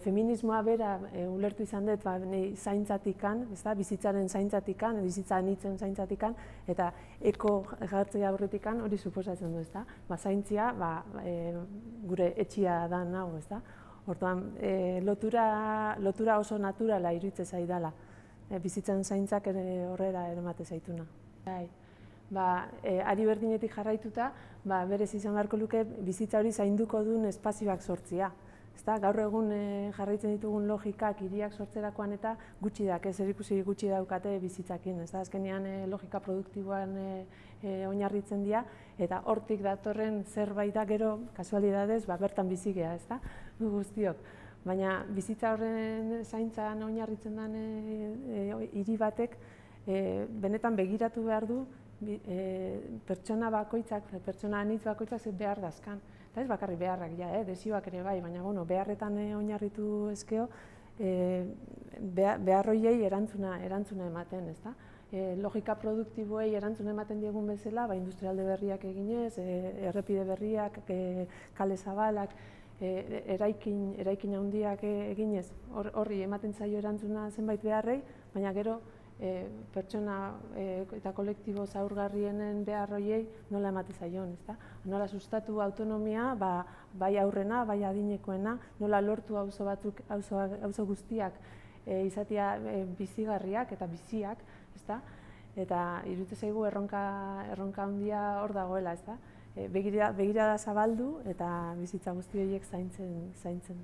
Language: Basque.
feminismoa bera ulertu izan dut zaintzatikan, bizitzaren zaintzatikan, bizitza anitzen zaintzatikan, eta eko jartzea aurretikan hori suposatzen du, zaintzia gure etxia da nago, Orduan, lotura oso naturala iruditzen zaidala, bizitzan zaintzak horrela eramaten zaituna. Ari berdinetik jarraituta, berez izan beharko luke bizitza hori zainduko duen espazioak sortzea. Gaur egun jarraitzen ditugun logikak hiriak sortzerakoan eta gutxi zerikusi gutxi daukate bizitzakin. Azkenean logika produktiboan oinarritzen dira eta hortik datorren zerbait da gero kasualidadez bertan bizi gea, gu guztiok. Baina bizitza horren zaintzan oinarritzen den hiri batek benetan begiratu behar du pertsona bakoitzak, pertsona anitz bakoitzak behar dazkan. Eta ez bakarrik beharrak, desioak ere bai, baina beharretan oinarritu ezkeo behar horiei erantzuna ematen. Logika produktiboei erantzuna ematen diegun bezala, industrialde berriak eginez, errepide berriak, kale zabalak, eraikin handiak eginez, horri ematen zaio erantzuna zenbait beharrei, baina gero pertsona eta kolektibo zaurgarrienen behar horiei nola ematen zaion, nola sustatu autonomia, bai aurrena, bai adinekoena, nola lortu auzo guztiak izatea bizigarriak eta biziak, eta iruditzen zaigu erronka handia hor dagoela, begirada zabaldu eta bizitza guzti horiek zaintzen.